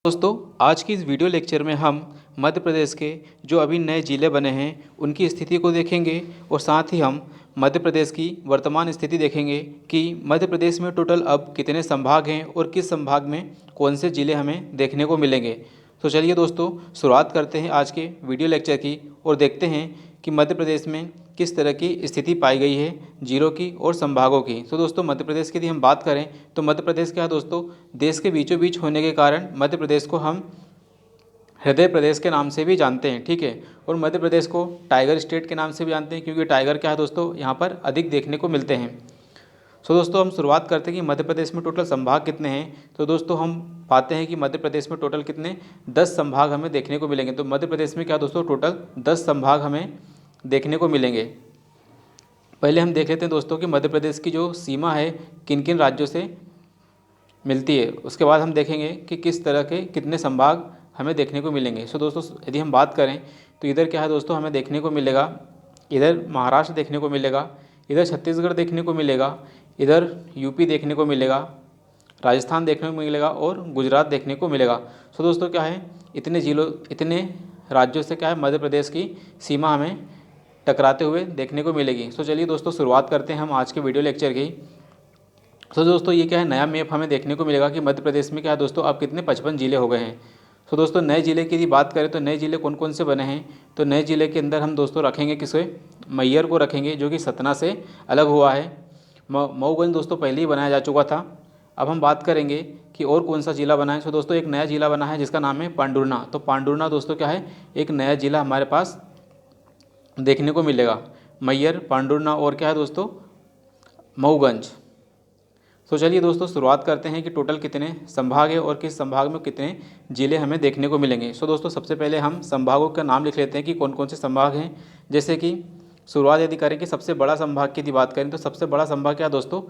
दोस्तों, आज की इस वीडियो लेक्चर में हम मध्य प्रदेश के जो अभी नए ज़िले बने हैं उनकी स्थिति को देखेंगे और साथ ही हम मध्य प्रदेश की वर्तमान स्थिति देखेंगे कि मध्य प्रदेश में टोटल अब कितने संभाग हैं और किस संभाग में कौन से ज़िले हमें देखने को मिलेंगे। तो चलिए दोस्तों, शुरुआत करते हैं आज के वीडियो लेक्चर की और देखते हैं कि मध्य प्रदेश में किस तरह की स्थिति पाई गई है जिलों की और संभागों की। तो दोस्तों, मध्य प्रदेश की यदि हम बात करें तो मध्य प्रदेश क्या है दोस्तों, देश के बीचों बीच होने के कारण मध्य प्रदेश को हम हृदय प्रदेश के नाम से भी जानते हैं। ठीक है, और मध्य प्रदेश को टाइगर स्टेट के नाम से भी जानते हैं क्योंकि टाइगर क्या है दोस्तों यहाँ पर अधिक देखने को मिलते हैं। सो दोस्तों, हम शुरुआत करते हैं कि मध्य प्रदेश में टोटल संभाग कितने हैं। तो दोस्तों, हम पाते हैं कि मध्य प्रदेश में टोटल कितने 10 संभाग हमें देखने को मिलेंगे। तो मध्य प्रदेश में क्या दोस्तों टोटल 10 संभाग हमें देखने को मिलेंगे। पहले हम देख लेते हैं दोस्तों कि मध्य प्रदेश की जो सीमा है किन किन राज्यों से मिलती है। उसके बाद हम देखेंगे कि किस तरह के कितने संभाग हमें देखने को मिलेंगे। सो दोस्तों, यदि हम बात करें तो इधर क्या है दोस्तों, हमें देखने को मिलेगा, इधर महाराष्ट्र देखने को मिलेगा, इधर छत्तीसगढ़ देखने को मिलेगा, इधर यूपी देखने को मिलेगा, राजस्थान देखने को मिलेगा और गुजरात देखने को मिलेगा। सो दोस्तों, क्या है इतने राज्यों से क्या है मध्य प्रदेश की सीमा हमें टकराते हुए देखने को मिलेगी। सो चलिए दोस्तों, शुरुआत करते हैं हम आज के वीडियो लेक्चर की। सो दोस्तों, ये क्या है नया मैप हमें देखने को मिलेगा कि मध्य प्रदेश में क्या है दोस्तों अब कितने 55 ज़िले हो गए हैं। सो दोस्तों, नए ज़िले की यदि बात करें तो नए ज़िले कौन कौन से बने हैं। तो नए ज़िले के अंदर हम दोस्तों रखेंगे किसे, मैहर को रखेंगे जो कि सतना से अलग हुआ है। मऊगंज दोस्तों पहले ही बनाया जा चुका था। अब हम बात करेंगे कि और कौन सा ज़िला बना है। सो दोस्तों, एक नया ज़िला बना है जिसका नाम है पांडुरना। तो पांडुरना दोस्तों क्या है, एक नया ज़िला हमारे पास देखने को मिलेगा। मैहर, पांडुरना और क्या है दोस्तों मऊगंज। तो चलिए दोस्तों, शुरुआत करते हैं कि टोटल कितने संभाग है और किस संभाग में कितने ज़िले हमें देखने को मिलेंगे। सो दोस्तों, सबसे पहले हम संभागों का नाम लिख लेते हैं कि कौन कौन से संभाग हैं। जैसे कि शुरुआत यदि करें कि सबसे बड़ा संभाग की यदि बात करें तो सबसे बड़ा संभाग क्या है दोस्तों,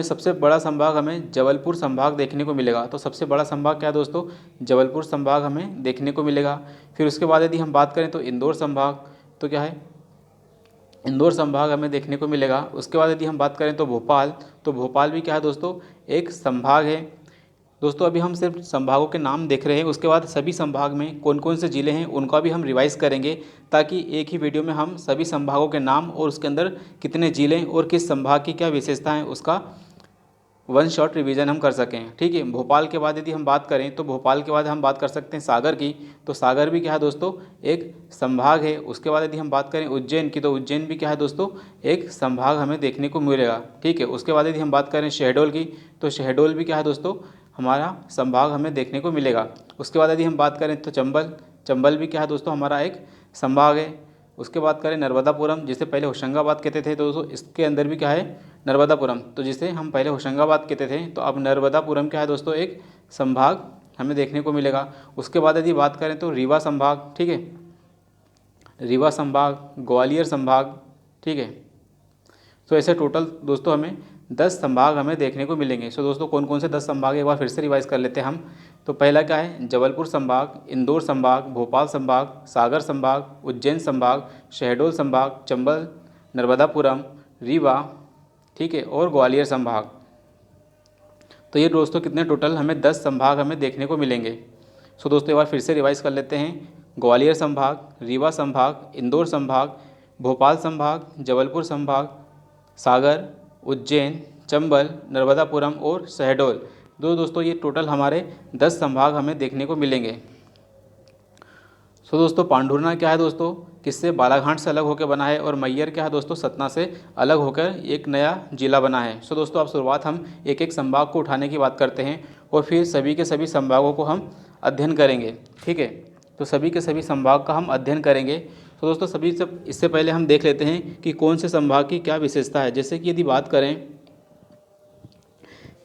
सबसे बड़ा संभाग हमें जबलपुर संभाग देखने को मिलेगा। तो सबसे बड़ा संभाग क्या है दोस्तों, जबलपुर संभाग हमें देखने को मिलेगा। फिर उसके बाद यदि हम बात करें तो इंदौर संभाग, तो क्या है इंदौर संभाग हमें देखने को मिलेगा। उसके बाद यदि हम बात करें तो भोपाल, तो भोपाल भी क्या है दोस्तों एक संभाग है। दोस्तों, अभी हम सिर्फ संभागों के नाम देख रहे हैं, उसके बाद सभी संभाग में कौन कौन से ज़िले हैं उनका भी हम रिवाइज़ करेंगे ताकि एक ही वीडियो में हम सभी संभागों के नाम और उसके अंदर कितने ज़िले और किस संभाग की क्या विशेषता है उसका वन शॉट रिवीजन हम कर सकें। ठीक है, भोपाल के बाद यदि हम बात करें तो भोपाल के बाद हम बात कर सकते हैं सागर की। तो सागर भी क्या है दोस्तों एक संभाग है। उसके बाद यदि हम बात करें उज्जैन की, तो उज्जैन भी क्या है दोस्तों एक संभाग हमें देखने को मिलेगा। ठीक है, उसके बाद यदि हम बात करें शहडोल की, तो शहडोल भी क्या है दोस्तों हमारा संभाग हमें देखने को मिलेगा। उसके बाद यदि हम बात करें तो चंबल भी क्या है दोस्तों हमारा एक संभाग है। उसके बाद करें नर्मदापुरम, जिसे पहले होशंगाबाद कहते थे, तो दोस्तों इसके अंदर भी क्या है नर्मदापुरम, तो जिसे हम पहले होशंगाबाद कहते थे तो अब नर्मदापुरम क्या है दोस्तों एक संभाग हमें देखने को मिलेगा। उसके बाद यदि बात करें तो रीवा संभाग, ठीक है, रीवा संभाग, ग्वालियर संभाग, ठीक है। तो ऐसे टोटल दोस्तों हमें 10 संभाग हमें देखने को मिलेंगे। सो दोस्तों, कौन कौन से 10 संभाग एक बार फिर से रिवाइज कर लेते हैं हम। तो पहला क्या है जबलपुर संभाग, इंदौर संभाग, भोपाल संभाग, सागर संभाग, उज्जैन संभाग, शहडोल संभाग, चंबल, नर्मदापुरम, रीवा, ठीक है, और ग्वालियर संभाग। तो ये दोस्तों कितने टोटल हमें 10 संभाग हमें देखने को मिलेंगे। सो दोस्तों, एक बार फिर से रिवाइज कर लेते हैं। ग्वालियर संभाग, रीवा संभाग, इंदौर संभाग, भोपाल संभाग, जबलपुर संभाग, सागर, उज्जैन, चंबल, नर्मदापुरम और शहडोल। दोस्तों ये टोटल हमारे 10 संभाग हमें देखने को मिलेंगे। सो दोस्तों, पांडुरना क्या है दोस्तों किससे बालाघाट से अलग होकर बना है और मैहर क्या है दोस्तों सतना से अलग होकर एक नया जिला बना है। सो दोस्तों, अब शुरुआत हम एक एक संभाग को उठाने की बात करते हैं और फिर सभी के सभी संभागों को हम अध्ययन करेंगे। ठीक है, तो सभी के सभी संभाग का हम अध्ययन करेंगे। तो दोस्तों सभी से इससे पहले हम देख लेते हैं कि कौन से संभाग की क्या विशेषता है। जैसे कि यदि बात करें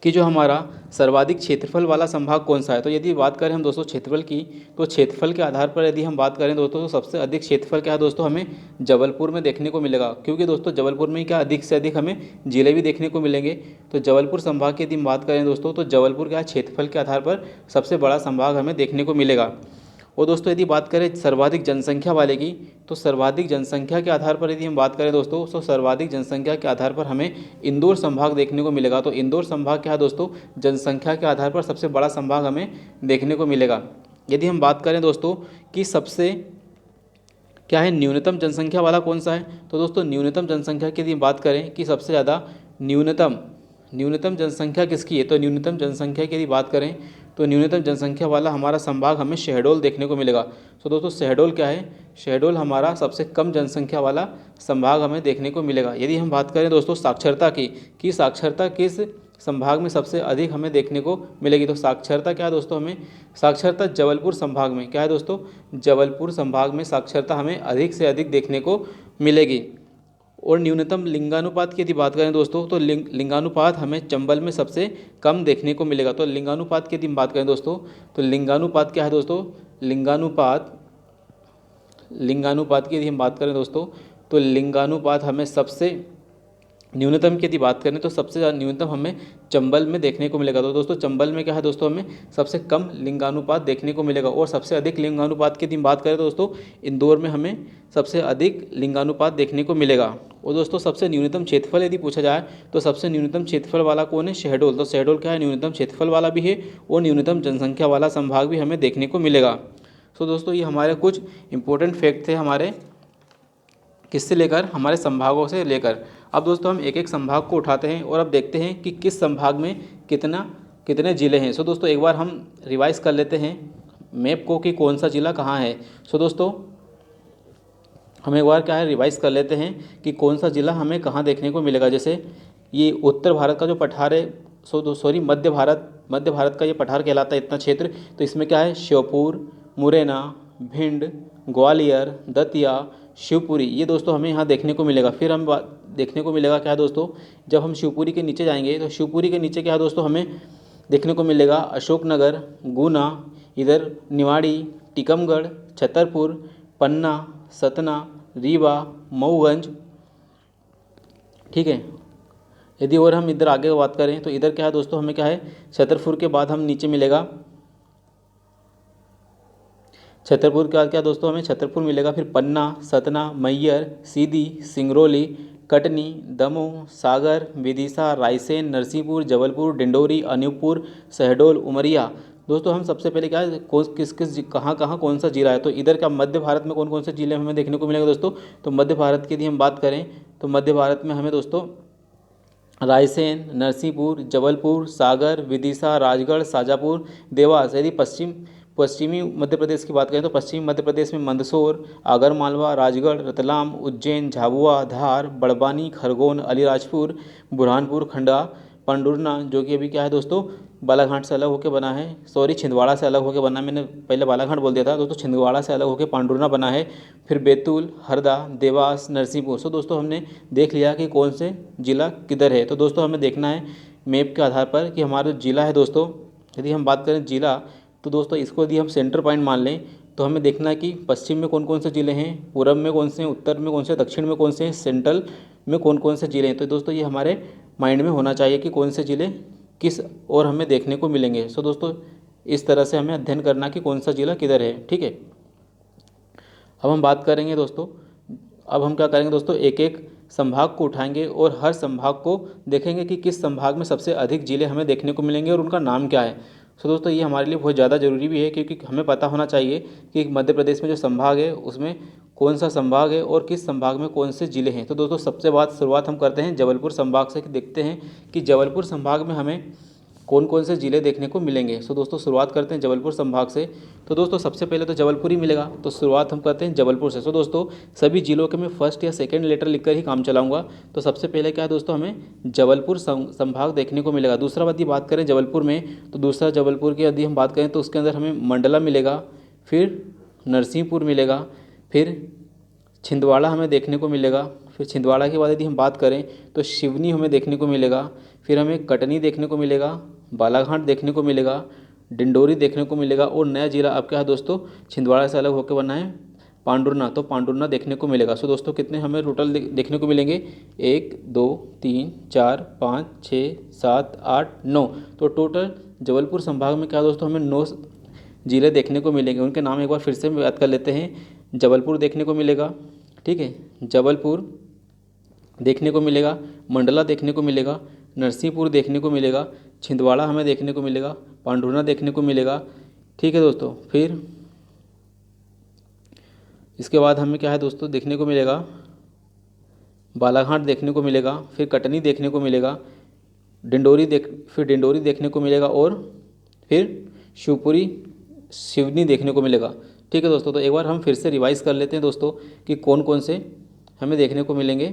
कि जो हमारा सर्वाधिक क्षेत्रफल वाला संभाग कौन सा है, तो यदि बात करें हम दोस्तों क्षेत्रफल की, तो क्षेत्रफल के आधार पर यदि हम बात करें दोस्तों तो सबसे अधिक क्षेत्रफल क्या है दोस्तों हमें जबलपुर में देखने को मिलेगा, क्योंकि दोस्तों जबलपुर में क्या अधिक से अधिक हमें जिले भी देखने को मिलेंगे। तो जबलपुर संभाग की यदि हम बात करें दोस्तों तो जबलपुर क्या क्षेत्रफल के आधार पर सबसे बड़ा संभाग हमें देखने को मिलेगा। और दोस्तों यदि बात करें सर्वाधिक जनसंख्या वाले की, तो सर्वाधिक जनसंख्या के आधार पर यदि हम बात करें दोस्तों, तो सर्वाधिक जनसंख्या के आधार पर हमें इंदौर संभाग देखने को मिलेगा। तो इंदौर संभाग क्या है दोस्तों, जनसंख्या के आधार पर सबसे बड़ा संभाग हमें देखने को मिलेगा। यदि हम बात करें दोस्तों कि सबसे क्या है न्यूनतम जनसंख्या वाला कौन सा है, तो दोस्तों न्यूनतम जनसंख्या की यदि बात करें कि सबसे ज़्यादा न्यूनतम जनसंख्या किसकी है, तो न्यूनतम जनसंख्या की यदि बात करें तो न्यूनतम जनसंख्या वाला हमारा संभाग हमें शहडोल देखने को मिलेगा। तो दोस्तों शहडोल क्या है, शहडोल हमारा सबसे कम जनसंख्या वाला संभाग हमें देखने को मिलेगा। यदि हम बात करें दोस्तों साक्षरता की, कि साक्षरता किस संभाग में सबसे अधिक हमें देखने को मिलेगी, तो साक्षरता क्या है दोस्तों, हमें साक्षरता जबलपुर संभाग में, क्या है दोस्तों, जबलपुर संभाग में साक्षरता हमें अधिक से अधिक देखने को मिलेगी। और न्यूनतम लिंगानुपात की यदि बात करें दोस्तों, तो लिंगानुपात हमें चंबल में सबसे कम देखने को मिलेगा। तो लिंगानुपात की यदि बात करें दोस्तों, तो लिंगानुपात क्या है दोस्तों, लिंगानुपात की यदि हम बात करें दोस्तों, तो लिंगानुपात हमें सबसे न्यूनतम की यदि बात करें तो सबसे ज़्यादा न्यूनतम हमें चंबल में देखने को मिलेगा। तो दोस्तों चंबल में क्या है दोस्तों, हमें सबसे कम लिंगानुपात देखने को मिलेगा। और सबसे अधिक लिंगानुपात की यदि बात करें तो दोस्तों इंदौर में हमें सबसे अधिक लिंगानुपात देखने को मिलेगा। और दोस्तों सबसे न्यूनतम क्षेत्रफल यदि पूछा जाए तो सबसे न्यूनतम क्षेत्रफल वाला कौन है, शहडोल। तो शहडोल क्या है, न्यूनतम क्षेत्रफल वाला भी है और न्यूनतम जनसंख्या वाला संभाग भी हमें देखने को मिलेगा। तो दोस्तों ये हमारे कुछ इंपॉर्टेंट फैक्ट थे हमारे किससे लेकर, हमारे संभागों से लेकर। अब दोस्तों हम एक एक संभाग को उठाते हैं और अब देखते हैं कि किस संभाग में कितने ज़िले हैं। सो दोस्तों एक बार हम रिवाइज़ कर लेते हैं मैप को कि कौन सा ज़िला कहाँ है। सो दोस्तों हम एक बार क्या है रिवाइज़ कर लेते हैं कि कौन सा ज़िला हमें कहाँ देखने को मिलेगा। जैसे ये उत्तर भारत का जो पठार है, मध्य भारत का ये पठार कहलाता है इतना क्षेत्र। तो इसमें क्या है, श्योपुर, मुरैना, भिंड, ग्वालियर, दतिया, शिवपुरी, ये दोस्तों हमें यहाँ देखने को मिलेगा। फिर हम देखने को मिलेगा क्या है दोस्तों, जब हम शिवपुरी के नीचे जाएंगे तो शिवपुरी के नीचे क्या है दोस्तों हमें देखने को मिलेगा अशोकनगर, गुना, इधर निवाड़ी, टीकमगढ़, छतरपुर, पन्ना, सतना, रीवा, मऊगंज, ठीक है। यदि और हम इधर आगे बात करें तो इधर क्या है दोस्तों, हमें क्या है छतरपुर के बाद हम नीचे मिलेगा, छतरपुर के बाद क्या दोस्तों हमें छतरपुर मिलेगा। फिर पन्ना, सतना, मैहर, सीधी, सिंगरौली, कटनी, दमोह, सागर, विदिशा, रायसेन, नरसिंहपुर, जबलपुर, डिंडोरी, अनूपपुर, शहडोल, उमरिया। दोस्तों हम सबसे पहले क्या है कहाँ कौन सा जिला है, तो इधर का मध्य भारत में कौन कौन से जिले हमें देखने को मिलेगा दोस्तों। तो मध्य भारत की यदि हम बात करें तो मध्य भारत में हमें दोस्तों रायसेन, नरसिंहपुर, जबलपुर, सागर, विदिशा, राजगढ़, शाजापुर, देवास। यदि पश्चिमी मध्य प्रदेश की बात करें तो पश्चिमी मध्य प्रदेश में मंदसौर, आगरमालवा, राजगढ़, रतलाम, उज्जैन, झाबुआ, धार, बड़वानी, खरगोन, अलीराजपुर, बुरहानपुर, खंडवा, पंडुरना, जो कि अभी क्या है दोस्तों बालाघाट से अलग होकर बना है, छिंदवाड़ा से अलग होकर बना है। मैंने पहले बालाघाट बोल दिया था दोस्तों, छिंदवाड़ा से अलग होकर पांडुरना बना है। फिर बैतूल, हरदा, देवास, नरसिंहपुर। सो दोस्तों हमने देख लिया कि कौन से जिला किधर है। तो दोस्तों हमें देखना है मैप के आधार पर कि हमारा जो जिला है दोस्तों, यदि हम बात करें जिला तो दोस्तों इसको यदि हम सेंटर पॉइंट मान लें तो हमें देखना है कि पश्चिम में कौन कौन से ज़िले हैं, पूरब में कौन से हैं, उत्तर में कौन से, दक्षिण में कौन से हैं, सेंट्रल में कौन कौन से ज़िले हैं। तो दोस्तों ये हमारे माइंड में होना चाहिए कि कौन से ज़िले किस और हमें देखने को मिलेंगे। सो दोस्तों इस तरह से हमें अध्ययन करना कि कौन सा ज़िला किधर है, ठीक है। अब हम बात करेंगे दोस्तों, अब हम क्या करेंगे दोस्तों, एक एक संभाग को उठाएंगे और हर संभाग को देखेंगे कि किस संभाग में सबसे अधिक ज़िले हमें देखने को मिलेंगे और उनका नाम क्या है। सो दोस्तों ये हमारे लिए बहुत ज़्यादा ज़रूरी भी है क्योंकि हमें पता होना चाहिए कि मध्य प्रदेश में जो संभाग है उसमें कौन सा संभाग है और किस संभाग में कौन से ज़िले हैं। तो दोस्तों शुरुआत हम करते हैं जबलपुर संभाग से कि देखते हैं कि जबलपुर संभाग में हमें कौन कौन से ज़िले देखने को मिलेंगे। सो दोस्तों शुरुआत करते हैं जबलपुर संभाग से। तो दोस्तों सबसे पहले तो जबलपुर ही मिलेगा, तो शुरुआत हम करते हैं जबलपुर से। सो दोस्तों सभी जिलों के मैं फर्स्ट या सेकंड लेटर लिखकर ही काम चलाऊंगा। तो सबसे पहले क्या है दोस्तों, हमें जबलपुर संभाग देखने को मिलेगा। दूसरा यदि बात करें जबलपुर में तो दूसरा जबलपुर की यदि हम बात करें तो उसके अंदर हमें मंडला मिलेगा, फिर नरसिंहपुर मिलेगा, फिर छिंदवाड़ा हमें देखने को मिलेगा। फिर छिंदवाड़ा के बाद यदि हम बात करें तो सिवनी हमें देखने को मिलेगा, फिर हमें कटनी देखने को मिलेगा, बालाघाट देखने को मिलेगा, डिंडोरी देखने को मिलेगा और नया जिला अब क्या है दोस्तों छिंदवाड़ा से अलग होकर बना है पांडुरना, तो पांडुरना देखने को मिलेगा। सो दोस्तों कितने हमें टोटल देखने को मिलेंगे, 1 2 3 4 5 6 7 8 9। तो टोटल जबलपुर संभाग में क्या दोस्तों हमें ज़िले देखने को मिलेंगे। उनके नाम एक बार फिर से याद कर लेते हैं। जबलपुर देखने को मिलेगा, ठीक है, जबलपुर देखने को मिलेगा, मंडला देखने को मिलेगा, नरसिंहपुर देखने को मिलेगा, छिंदवाड़ा हमें देखने को मिलेगा, पांढुर्णा देखने को मिलेगा, ठीक है दोस्तों। फिर इसके बाद हमें क्या है दोस्तों देखने को मिलेगा, बालाघाट देखने को मिलेगा, फिर कटनी देखने को मिलेगा, फिर डिंडोरी देखने को मिलेगा और फिर शिवपुरी सिवनी देखने को मिलेगा, ठीक है दोस्तों। तो एक बार हम फिर से रिवाइज कर लेते हैं दोस्तों कि कौन कौन से हमें देखने को मिलेंगे।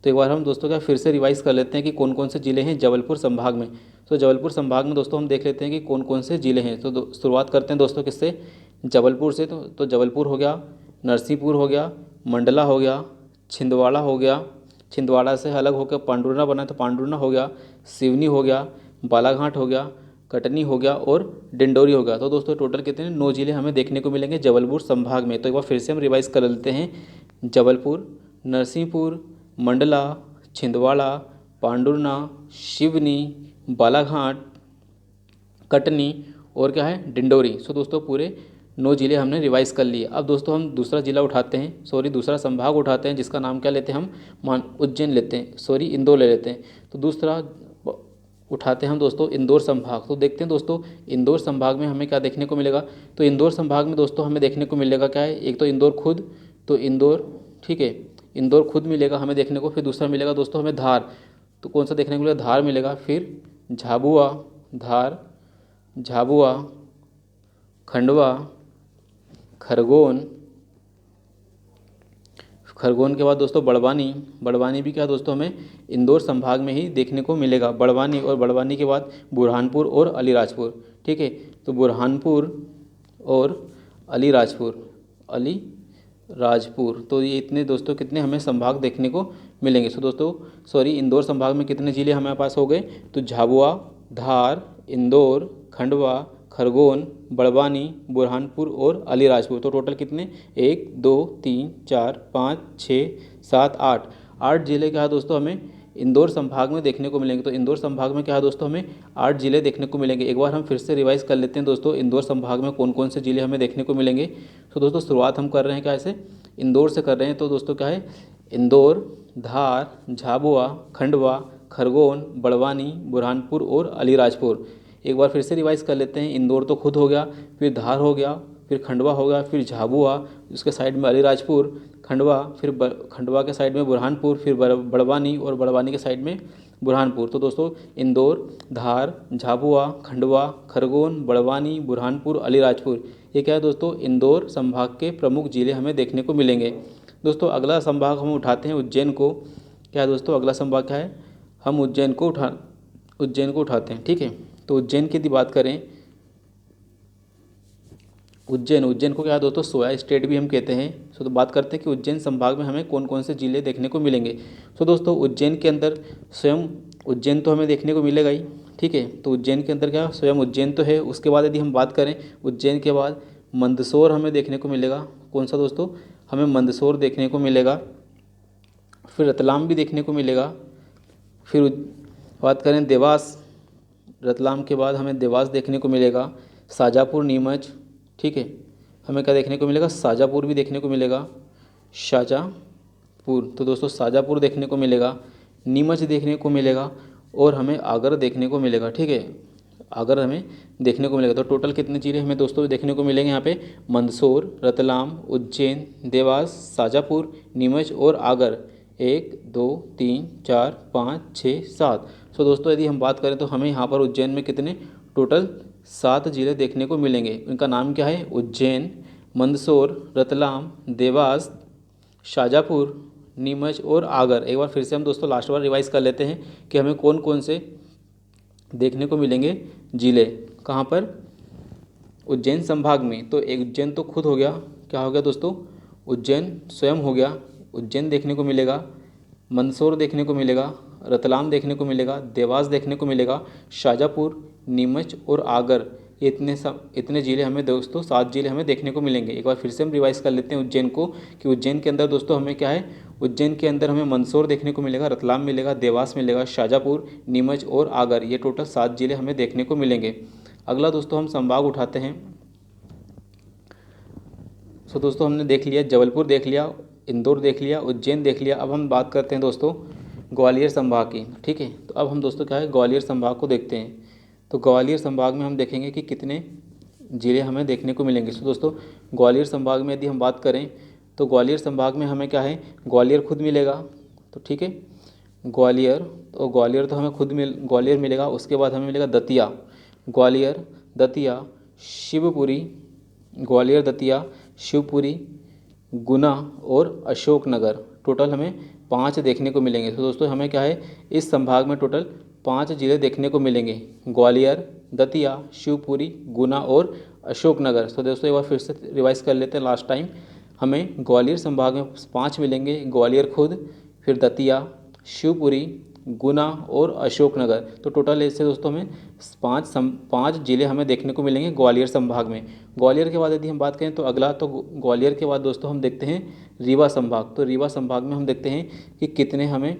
तो एक बार हम दोस्तों क्या फिर से रिवाइज कर लेते हैं कि कौन कौन से ज़िले हैं जबलपुर संभाग में। तो जबलपुर संभाग में दोस्तों हम देख लेते हैं कि कौन कौन से ज़िले हैं। तो शुरुआत करते हैं दोस्तों किससे, जबलपुर से। तो जबलपुर हो गया, नरसिंहपुर हो गया, मंडला हो गया, छिंदवाड़ा हो गया, छिंदवाड़ा से अलग होकर पांढुर्णा बना तो पांढुर्णा हो गया, सिवनी हो गया, बालाघाट हो गया, कटनी हो गया और डिंडोरी हो गया। तो दोस्तों टोटल कितने 9 ज़िले हमें देखने को मिलेंगे जबलपुर संभाग में। तो एक बार फिर से हम रिवाइज कर लेते हैं। जबलपुर, नरसिंहपुर, मंडला, छिंदवाड़ा, पांढुर्णा, सिवनी, बालाघाट, कटनी और क्या है डिंडोरी। सो दोस्तों पूरे 9 ज़िले हमने रिवाइज कर लिए। अब दोस्तों हम दूसरा ज़िला उठाते हैं, दूसरा संभाग उठाते हैं, जिसका नाम क्या लेते हैं हम, उज्जैन लेते हैं, इंदौर ले लेते हैं। तो दूसरा उठाते हैं हम दोस्तों इंदौर संभाग। तो देखते हैं दोस्तों इंदौर संभाग में हमें क्या देखने को मिलेगा। तो इंदौर संभाग में दोस्तों हमें देखने को मिलेगा क्या है, एक तो इंदौर खुद, तो इंदौर, ठीक है, इंदौर खुद मिलेगा हमें देखने को। फिर दूसरा मिलेगा दोस्तों हमें धार। तो कौन सा देखने को मिलेगा, धार मिलेगा। फिर झाबुआ, धार, झाबुआ, खंडवा, खरगोन, खरगोन के बाद दोस्तों बड़वानी, बड़वानी भी क्या दोस्तों हमें इंदौर संभाग में ही देखने को मिलेगा, बड़वानी। और बड़वानी के बाद बुरहानपुर और अलीराजपुर, ठीक है। तो बुरहानपुर और अलीराजपुर, तो ये इतने दोस्तों कितने हमें संभाग देखने को मिलेंगे। सो दोस्तों इंदौर संभाग में कितने ज़िले हमारे पास हो गए, तो झाबुआ, धार, इंदौर, खंडवा, खरगोन, बड़वानी, बुरहानपुर और अलीराजपुर। तो टोटल कितने 1 2 3 4 5 6 7 8 ज़िले क्या है दोस्तों हमें इंदौर संभाग में देखने को मिलेंगे। तो इंदौर संभाग में क्या है दोस्तों हमें 8 ज़िले देखने को मिलेंगे। एक बार हम फिर से रिवाइज कर लेते हैं दोस्तों इंदौर संभाग में कौन कौन से ज़िले हमें देखने को मिलेंगे। तो दोस्तों शुरुआत हम कर रहे हैं क्या ऐसे इंदौर से कर रहे हैं। तो दोस्तों क्या है इंदौर, धार, झाबुआ, खंडवा, खरगोन, बड़वानी, बुरहानपुर और अलीराजपुर। एक बार फिर से रिवाइज कर लेते हैं। इंदौर तो खुद हो गया, फिर धार हो गया, फिर खंडवा हो गया, फिर झाबुआ, उसके साइड में अलीराजपुर, खंडवा, फिर खंडवा के साइड में बुरहानपुर, फिर बड़वानी और बड़वानी के साइड में बुरहानपुर। तो दोस्तों इंदौर, धार, झाबुआ, खंडवा, खरगोन, बड़वानी, बुरहानपुर, अलीराजपुर, ये क्या है दोस्तों इंदौर संभाग के प्रमुख ज़िले हमें देखने को मिलेंगे। दोस्तों अगला संभाग हम उठाते हैं उज्जैन को। क्या है दोस्तों अगला संभाग क्या है, हम उज्जैन को उठाते हैं, ठीक है। तो उज्जैन की यदि बात करें, उज्जैन को क्या है दोस्तों सोया स्टेट भी हम कहते हैं। तो बात करते हैं कि उज्जैन संभाग में हमें कौन कौन से ज़िले देखने को मिलेंगे। तो दोस्तों उज्जैन के अंदर स्वयं उज्जैन तो हमें देखने को मिलेगा ही, ठीक है। तो उज्जैन के अंदर क्या स्वयं उज्जैन तो है। उसके बाद यदि हम बात करें उज्जैन के बाद मंदसौर हमें देखने को मिलेगा। कौन सा दोस्तों, हमें मंदसौर देखने को मिलेगा। फिर रतलाम भी देखने को मिलेगा। फिर बात करें देवास, रतलाम के बाद हमें देवास देखने को मिलेगा। शाजापुर, नीमच, ठीक है, हमें क्या देखने को मिलेगा, शाजापुर भी देखने को मिलेगा, शाजापुर। तो दोस्तों शाजापुर देखने को मिलेगा, नीमच देखने को मिलेगा और हमें आगरा देखने को मिलेगा, ठीक है, आगरा हमें देखने को मिलेगा। तो टोटल कितने ज़िले हमें दोस्तों देखने को मिलेंगे यहाँ पे, मंदसौर, रतलाम, उज्जैन, देवास, शाजापुर, नीमच और आगरा। 1 2 3 4 5 6 7। सो दोस्तों यदि हम बात करें तो हमें यहाँ पर उज्जैन में कितने टोटल 7 ज़िले देखने को मिलेंगे। इनका नाम क्या है, उज्जैन, मंदसौर, रतलाम, देवास, शाजापुर, नीमच और आगरा। एक बार फिर से हम दोस्तों लास्ट बार रिवाइज कर लेते हैं कि हमें कौन कौन से देखने को मिलेंगे ज़िले, कहाँ पर, उज्जैन संभाग में। तो एक उज्जैन तो खुद हो गया, क्या हो गया दोस्तों, उज्जैन स्वयं हो गया, उज्जैन देखने को मिलेगा, मंदसौर देखने को मिलेगा, रतलाम देखने को मिलेगा, देवास देखने को मिलेगा, शाजापुर, नीमच और आगरा। ये इतने ज़िले हमें दोस्तों 7 ज़िले हमें देखने को मिलेंगे। एक बार फिर से हम रिवाइज कर लेते हैं उज्जैन को कि उज्जैन के अंदर दोस्तों हमें क्या है, उज्जैन के अंदर हमें मंदसौर देखने को मिलेगा, रतलाम मिलेगा, देवास मिलेगा, शाजापुर, नीमच और आगर, ये टोटल 7 जिले हमें देखने को मिलेंगे। अगला दोस्तों हम संभाग उठाते हैं। सो दोस्तों हमने देख लिया जबलपुर, देख लिया इंदौर, देख लिया उज्जैन, देख लिया। अब हम बात करते हैं दोस्तों ग्वालियर संभाग की। ठीक है, तो अब हम दोस्तों क्या है ग्वालियर संभाग को देखते हैं। तो ग्वालियर संभाग में हम देखेंगे कि कितने ज़िले हमें देखने को मिलेंगे। सो दोस्तों ग्वालियर संभाग में यदि हम बात करें तो ग्वालियर संभाग में हमें क्या है ग्वालियर खुद मिलेगा। तो ठीक है, ग्वालियर, तो ग्वालियर तो हमें खुद ग्वालियर मिलेगा। उसके बाद हमें मिलेगा दतिया, ग्वालियर, दतिया, शिवपुरी, ग्वालियर, दतिया, शिवपुरी, गुना और अशोकनगर। टोटल हमें 5 देखने को मिलेंगे। तो दोस्तों हमें क्या है इस संभाग में टोटल 5 जिले देखने को मिलेंगे, ग्वालियर, दतिया, शिवपुरी, गुना और अशोकनगर। तो दोस्तों एक बार फिर से रिवाइज कर लेते हैं लास्ट टाइम। हमें ग्वालियर संभाग में 5 मिलेंगे, ग्वालियर खुद, फिर दतिया, शिवपुरी, गुना और अशोकनगर। तो टोटल ऐसे दोस्तों हमें 5 जिले हमें देखने को मिलेंगे ग्वालियर संभाग में। ग्वालियर के बाद यदि हम बात करें तो अगला, तो ग्वालियर के बाद दोस्तों हम देखते हैं रीवा संभाग। तो रीवा संभाग में हम देखते हैं कि कितने हमें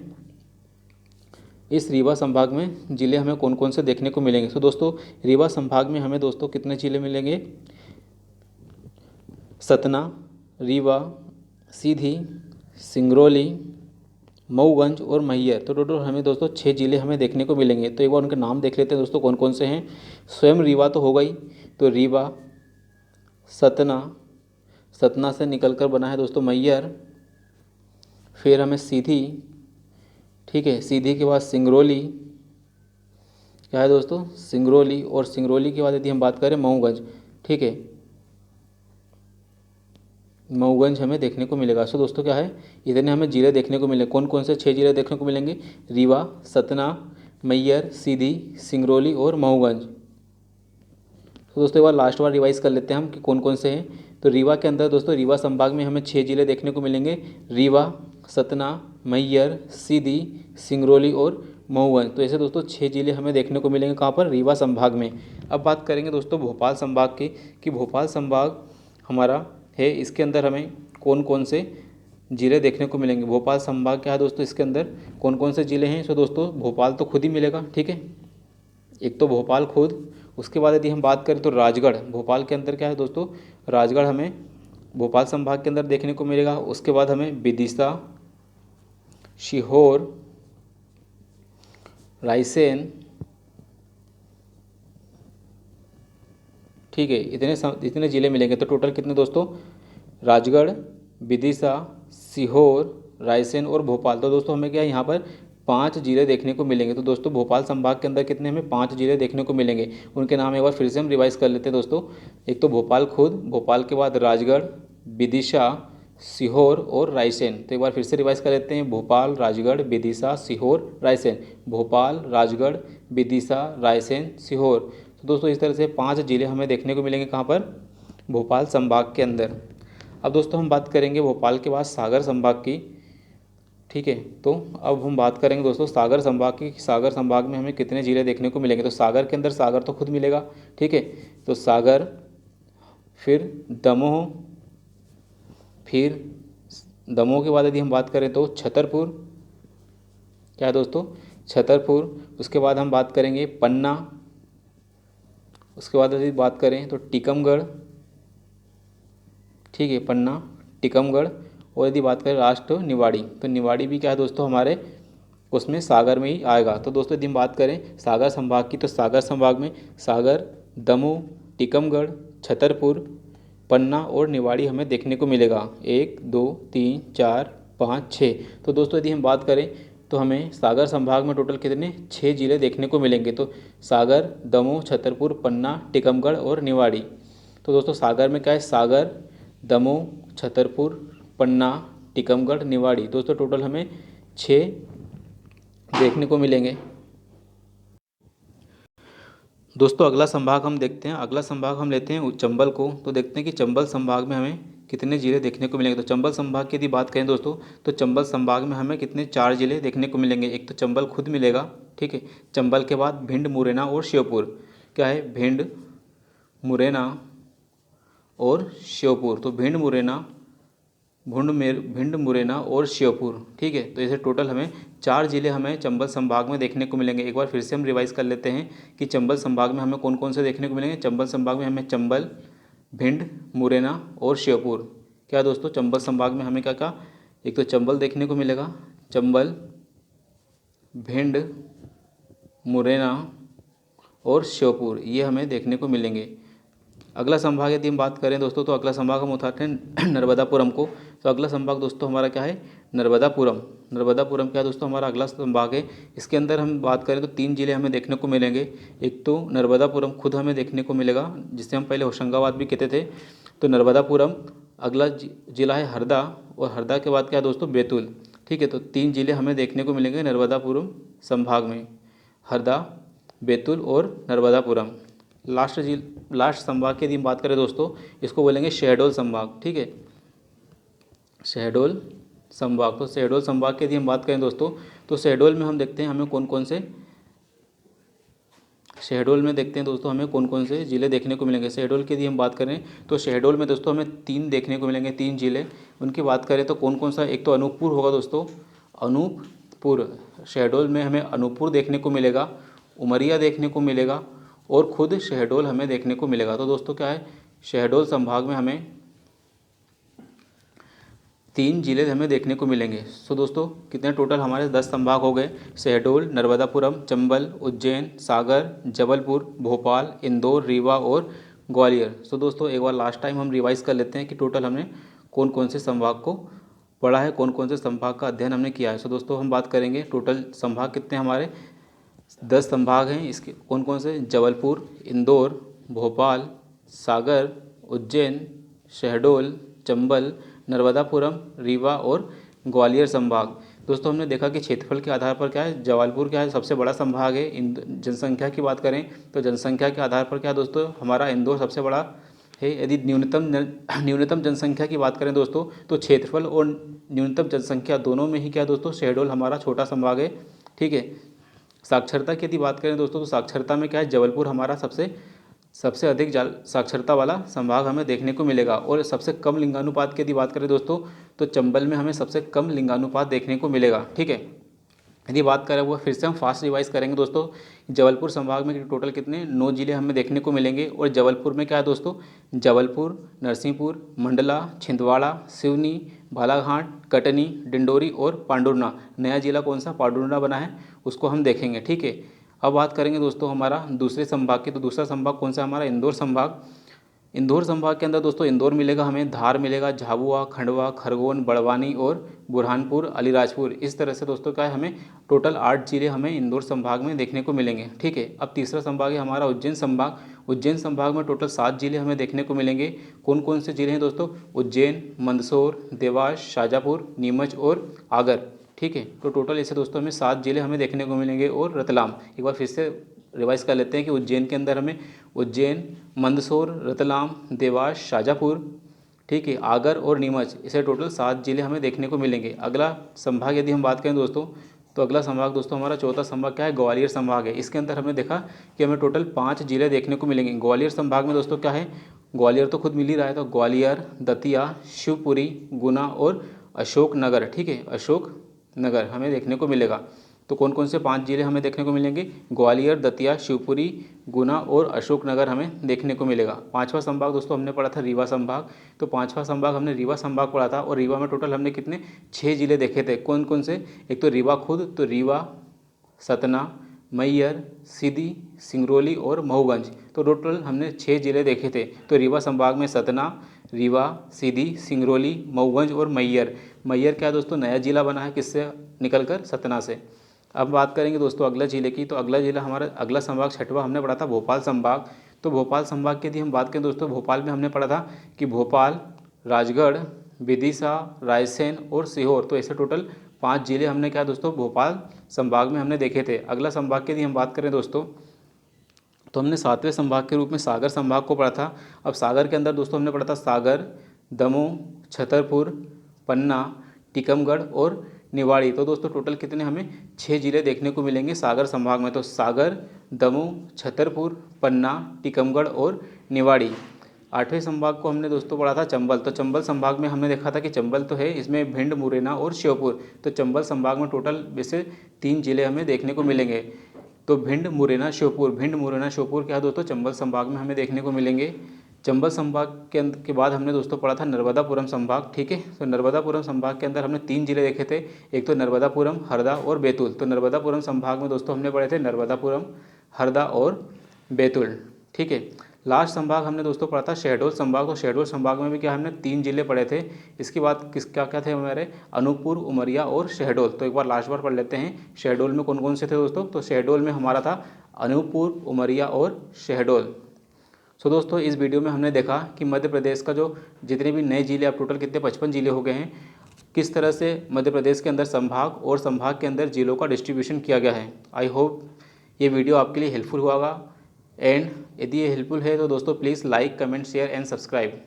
इस रीवा संभाग में ज़िले हमें कौन कौन से देखने को मिलेंगे। तो दोस्तों रीवा संभाग में हमें दोस्तों कितने ज़िले मिलेंगे, सतना, रीवा, सीधी, सिंगरौली, मऊगंज और मैहर। तो टोटल हमें दोस्तों 6 जिले हमें देखने को मिलेंगे। तो एक बार उनके नाम देख लेते हैं दोस्तों कौन कौन से हैं। स्वयं रीवा तो हो गई, तो रीवा, सतना, सतना से निकलकर बना है दोस्तों मैहर, फिर हमें सीधी, ठीक है, सीधी के बाद सिंगरौली, क्या है दोस्तों सिंगरौली, और सिंगरौली के बाद यदि हम बात करें मऊगंज, ठीक है, मऊगंज हमें देखने को मिलेगा। सो दोस्तों क्या है इतने हमें जिले देखने को मिले। कौन कौन से 6 जिले देखने को मिलेंगे, रीवा, सतना, मैहर, सीधी, सिंगरौली और मऊगंज। तो दोस्तों एक बार लास्ट बार रिवाइज कर लेते हैं हम कि कौन कौन से हैं। तो रीवा के अंदर दोस्तों रीवा संभाग में हमें 6 जिले देखने को मिलेंगे, रीवा, सतना, मैहर, सीधी, सिंगरौली और मऊगंज। तो ऐसे दोस्तों 6 जिले हमें देखने को मिलेंगे कहाँ पर, रीवा संभाग में। अब बात करेंगे दोस्तों भोपाल संभाग की कि भोपाल संभाग हमारा है, इसके अंदर हमें कौन कौन से ज़िले देखने को मिलेंगे। भोपाल संभाग क्या है दोस्तों, इसके अंदर कौन कौन से ज़िले हैं। सो दोस्तों भोपाल तो खुद ही मिलेगा, ठीक है, एक तो भोपाल खुद। उसके बाद यदि हम बात करें तो राजगढ़, भोपाल के अंदर क्या है दोस्तों, राजगढ़ हमें भोपाल संभाग के अंदर देखने को मिलेगा। उसके बाद हमें विदिशा, सीहोर, रायसेन, ठीक है, इतने ज़िले मिलेंगे। तो टोटल कितने दोस्तों, राजगढ़, विदिशा, सीहोर, रायसेन और भोपाल। तो दोस्तों हमें क्या है यहाँ पर 5 जिले देखने को मिलेंगे। तो दोस्तों भोपाल संभाग के अंदर कितने हमें 5 जिले देखने को मिलेंगे। उनके नाम एक बार फिर से हम रिवाइज कर लेते हैं दोस्तों। एक तो भोपाल खुद, भोपाल के बाद राजगढ़, विदिशा, सीहोर और रायसेन। तो एक बार फिर से रिवाइज कर लेते हैं, भोपाल, राजगढ़, विदिशा, सीहोर, रायसेन, भोपाल, राजगढ़, विदिशा, रायसेन, सीहोर। तो दोस्तों इस तरह से 5 जिले हमें देखने को मिलेंगे कहाँ पर, भोपाल संभाग के अंदर। अब दोस्तों हम बात करेंगे भोपाल के बाद सागर संभाग की, ठीक है। तो अब हम बात करेंगे दोस्तों सागर संभाग की, सागर संभाग में हमें कितने ज़िले देखने को मिलेंगे। तो सागर के अंदर सागर तो खुद मिलेगा, ठीक है, तो सागर, फिर दमोह, फिर दमोह के बाद यदि हम बात करें तो छतरपुर, क्या है दोस्तों, छतरपुर। उसके बाद हम बात करेंगे पन्ना, उसके बाद यदि बात करें तो टीकमगढ़, ठीक है, पन्ना, टीकमगढ़। और यदि बात करें लास्ट तो निवाड़ी, तो निवाड़ी भी क्या है दोस्तों हमारे उसमें सागर में ही आएगा। तो दोस्तों यदि हम बात करें सागर संभाग की, तो सागर संभाग में सागर, दमोह, टीकमगढ़, छतरपुर, पन्ना और निवाड़ी हमें देखने को मिलेगा। 1 2 3 4 5 6। तो दोस्तों यदि हम बात करें तो हमें सागर संभाग में टोटल कितने 6 जिले देखने को मिलेंगे। तो सागर, दमोह, छतरपुर, पन्ना, टीकमगढ़ और निवाड़ी। तो दोस्तों सागर में क्या है, सागर, दमोह, छतरपुर, पन्ना, टीकमगढ़, निवाड़ी। दोस्तों टोटल हमें 6 देखने को मिलेंगे। दोस्तों अगला संभाग हम देखते हैं, अगला संभाग हम लेते हैं चंबल को। तो देखते हैं कि चंबल संभाग में हमें कितने ज़िले देखने को मिलेंगे। तो चंबल संभाग की यदि बात करें दोस्तों, तो चंबल संभाग में हमें कितने 4 जिले देखने को मिलेंगे। एक तो चंबल खुद मिलेगा, ठीक है, चंबल के बाद भिंड, मुरैना और श्योपुर। क्या है, भिंड, मुरैना और श्योपुर। तो भिंड, मुरैना भिंड, मुरैना और श्योपुर। ठीक है, तो ऐसे टोटल हमें 4 ज़िले हमें चंबल संभाग में देखने को मिलेंगे। एक बार फिर से हम रिवाइज कर लेते हैं कि चंबल संभाग में हमें कौन कौन से देखने को मिलेंगे। चंबल संभाग में हमें चंबल, भिंड, मुरैना और श्योपुर। क्या दोस्तों, चंबल संभाग में हमें क्या क्या, एक तो चंबल देखने को मिलेगा, चंबल, भिंड, मुरैना और श्योपुर, ये हमें देखने को मिलेंगे। अगला संभाग यदि हम बात करें दोस्तों, तो अगला संभाग हम उठाते हैं नर्मदापुरम को। तो अगला संभाग दोस्तों हमारा क्या है, नर्मदापुरम। नर्मदापुरम क्या दोस्तों हमारा अगला संभाग है। इसके अंदर हम बात करें तो 3 ज़िले हमें देखने को मिलेंगे। एक तो नर्मदापुरम खुद हमें देखने को मिलेगा, जिसे हम पहले होशंगाबाद भी कहते थे। तो नर्मदापुरम, अगला जिला है हरदा, और हरदा के बाद क्या है दोस्तों, बैतूल। ठीक है, तो 3 ज़िले हमें देखने को मिलेंगे नर्मदापुरम संभाग में, हरदा, बैतूल और नर्मदापुरम। लास्ट संभाग की यदि हम बात करें दोस्तों, इसको बोलेंगे शहडोल संभाग। ठीक है, शहडोल संभाग। तो शहडोल संभाग की यदि हम बात करें दोस्तों, तो शहडोल में हम देखते हैं हमें कौन कौन से, शहडोल में देखते हैं दोस्तों हमें कौन कौन से ज़िले देखने को मिलेंगे। शहडोल की यदि हम बात करें तो शहडोल में दोस्तों हमें 3 देखने को मिलेंगे, 3 ज़िले। उनकी बात करें तो कौन कौन सा, एक तो अनूपपुर होगा दोस्तों, अनूपपुर। शहडोल में हमें अनूपपुर देखने को मिलेगा, उमरिया देखने को मिलेगा और खुद शहडोल हमें देखने को मिलेगा। तो दोस्तों क्या है, शहडोल संभाग में हमें 3 ज़िले हमें देखने को मिलेंगे। सो दोस्तों कितने टोटल हमारे 10 संभाग हो गए, शहडोल, नर्मदापुरम, चंबल, उज्जैन, सागर, जबलपुर, भोपाल, इंदौर, रीवा और ग्वालियर। सो दोस्तों एक बार लास्ट टाइम हम रिवाइज कर लेते हैं कि टोटल हमने कौन कौन से संभाग को पढ़ा है, कौन कौन से संभाग का अध्ययन हमने किया है। सो दोस्तों हम बात करेंगे टोटल संभाग कितने हमारे 10 संभाग हैं। इसके कौन कौन से, जबलपुर, इंदौर, भोपाल, सागर, उज्जैन, शहडोल, चंबल, नर्मदापुरम, रीवा और ग्वालियर संभाग। दोस्तों हमने देखा कि क्षेत्रफल के आधार पर क्या है, जबलपुर क्या है, सबसे बड़ा संभाग है। जनसंख्या की बात करें तो जनसंख्या के आधार पर क्या दोस्तों, हमारा इंदौर सबसे बड़ा है। यदि न्यूनतम जनसंख्या की बात करें दोस्तों, तो क्षेत्रफल और न्यूनतम जनसंख्या दोनों में ही क्या दोस्तों, शहडोल हमारा छोटा संभाग है। ठीक है, साक्षरता की यदि बात करें दोस्तों, तो साक्षरता में क्या है, जबलपुर हमारा सबसे अधिक साक्षरता वाला संभाग हमें देखने को मिलेगा। और सबसे कम लिंगानुपात की यदि बात करें दोस्तों, तो चंबल में हमें सबसे कम लिंगानुपात देखने को मिलेगा। ठीक है, यदि बात करें वो फिर से हम फास्ट रिवाइज करेंगे दोस्तों। जबलपुर संभाग में टोटल कितने 9 ज़िले हमें देखने को मिलेंगे। और जबलपुर में क्या है दोस्तों, जबलपुर, नरसिंहपुर, मंडला, छिंदवाड़ा, सिवनी, बालाघाट, कटनी, डिंडोरी और पांडुरना। नया ज़िला कौन सा पांडुरना बना है, उसको हम देखेंगे। ठीक है, अब बात करेंगे दोस्तों हमारा दूसरे संभाग की। तो दूसरा संभाग कौन सा हमारा, इंदौर संभाग। इंदौर संभाग के अंदर दोस्तों इंदौर मिलेगा हमें, धार मिलेगा, झाबुआ, खंडवा, खरगोन, बड़वानी और बुरहानपुर, अलीराजपुर। इस तरह से दोस्तों क्या है, हमें टोटल 8 ज़िले हमें इंदौर संभाग में देखने को मिलेंगे। ठीक है, अब तीसरा संभाग है हमारा उज्जैन संभाग। उज्जैन संभाग में टोटल 7 ज़िले हमें देखने को मिलेंगे। कौन कौन से ज़िले हैं दोस्तों, उज्जैन, मंदसौर, देवास, शाजापुर, नीमच और आगर। ठीक है, तो टोटल ऐसे दोस्तों हमें 7 ज़िले हमें देखने को मिलेंगे। और रतलाम, एक बार फिर से रिवाइज कर लेते हैं कि उज्जैन के अंदर हमें उज्जैन, मंदसौर, रतलाम, देवास, शाजापुर, ठीक है, आगर और नीमच, इसे टोटल 7 ज़िले हमें देखने को मिलेंगे। अगला संभाग यदि हम बात करें दोस्तों, तो अगला संभाग दोस्तों हमारा चौथा संभाग क्या है, ग्वालियर संभाग है। इसके अंदर हमने देखा कि हमें टोटल 5 ज़िले देखने को मिलेंगे। ग्वालियर संभाग में दोस्तों क्या है, ग्वालियर तो खुद मिल ही रहा है, तो ग्वालियर, दतिया, शिवपुरी, गुना और अशोकनगर। ठीक है, अशोकनगर हमें देखने को मिलेगा। तो कौन कौन से 5 ज़िले हमें देखने को मिलेंगे, ग्वालियर, दतिया, शिवपुरी, गुना और अशोकनगर हमें देखने को मिलेगा। 5वां संभाग दोस्तों हमने पढ़ा था रीवा संभाग। तो 5वां संभाग हमने रीवा संभाग पढ़ा था। और रीवा में टोटल हमने कितने 6 ज़िले देखे थे। कौन कौन से, एक तो रीवा खुद, तो रीवा, सतना, मैयर, सीधी, सिंगरौली और महूगंज। तो टोटल हमने 6 ज़िले देखे थे। तो रीवा संभाग में सतना, रीवा, सीधी, सिंगरौली, महूगंज और मैयर। मैयर क्या दोस्तों, नया ज़िला बना है, किससे निकलकर, सतना से। अब बात करेंगे दोस्तों अगला ज़िले की। तो अगला ज़िला हमारा, अगला संभाग 6वां हमने पढ़ा था भोपाल संभाग। तो भोपाल संभाग की यदि हम बात करें दोस्तों, भोपाल में हमने पढ़ा था कि भोपाल, राजगढ़, विदिशा, रायसेन और सीहोर। तो ऐसे टोटल 5 ज़िले हमने क्या दोस्तों भोपाल संभाग में हमने देखे थे। अगला संभाग की यदि हम बात करें दोस्तों, तो हमने 7वें संभाग के रूप में सागर संभाग को पढ़ा था। अब सागर के अंदर दोस्तों हमने पढ़ा था सागर, दमोह, छतरपुर, पन्ना, टीकमगढ़ और निवाड़ी। तो दोस्तों टोटल कितने हमें 6 ज़िले देखने को मिलेंगे सागर संभाग में। तो सागर, दमोह, छतरपुर, पन्ना, टीकमगढ़ और निवाड़ी। 8वें संभाग को हमने दोस्तों पढ़ा था चंबल। तो चंबल संभाग में हमने देखा था कि चंबल तो है, इसमें भिंड, मुरैना और श्योपुर। तो चंबल संभाग में टोटल वैसे 3 जिले हमें देखने को मिलेंगे। तो भिंड, मुरैना, श्योपुर, भिंड, मुरैना, श्योपुर क्या दोस्तों चंबल संभाग में हमें देखने को मिलेंगे। चंबल संभाग के बाद हमने दोस्तों पढ़ा था नर्मदापुरम संभाग। ठीक है, तो नर्मदापुरम संभाग के अंदर हमने 3 जिले देखे थे, एक तो नर्मदापुरम, हरदा और बैतूल। तो नर्मदापुरम संभाग में दोस्तों हमने पढ़े थे नर्मदापुरम, हरदा और बैतूल। ठीक है, लास्ट संभाग हमने दोस्तों पढ़ा था शहडोल संभाग। तो शहडोल संभाग में भी क्या हमने 3 जिले पढ़े थे। इसके बाद क्या क्या थे हमारे, अनूपपुर, उमरिया और शहडोल। तो एक बार लास्ट बार पढ़ लेते हैं, शहडोल में कौन कौन से थे दोस्तों। तो शहडोल में हमारा था अनूपपुर, उमरिया और शहडोल। सो दोस्तों इस वीडियो में हमने देखा कि मध्य प्रदेश का जो जितने भी नए जिले, अब टोटल कितने 55 जिले हो गए हैं, किस तरह से मध्य प्रदेश के अंदर संभाग और संभाग के अंदर जिलों का डिस्ट्रीब्यूशन किया गया है। आई होप ये वीडियो आपके लिए हेल्पफुल हुआ एंड यदि ये हेल्पफुल है तो दोस्तों please like, comment, share and subscribe.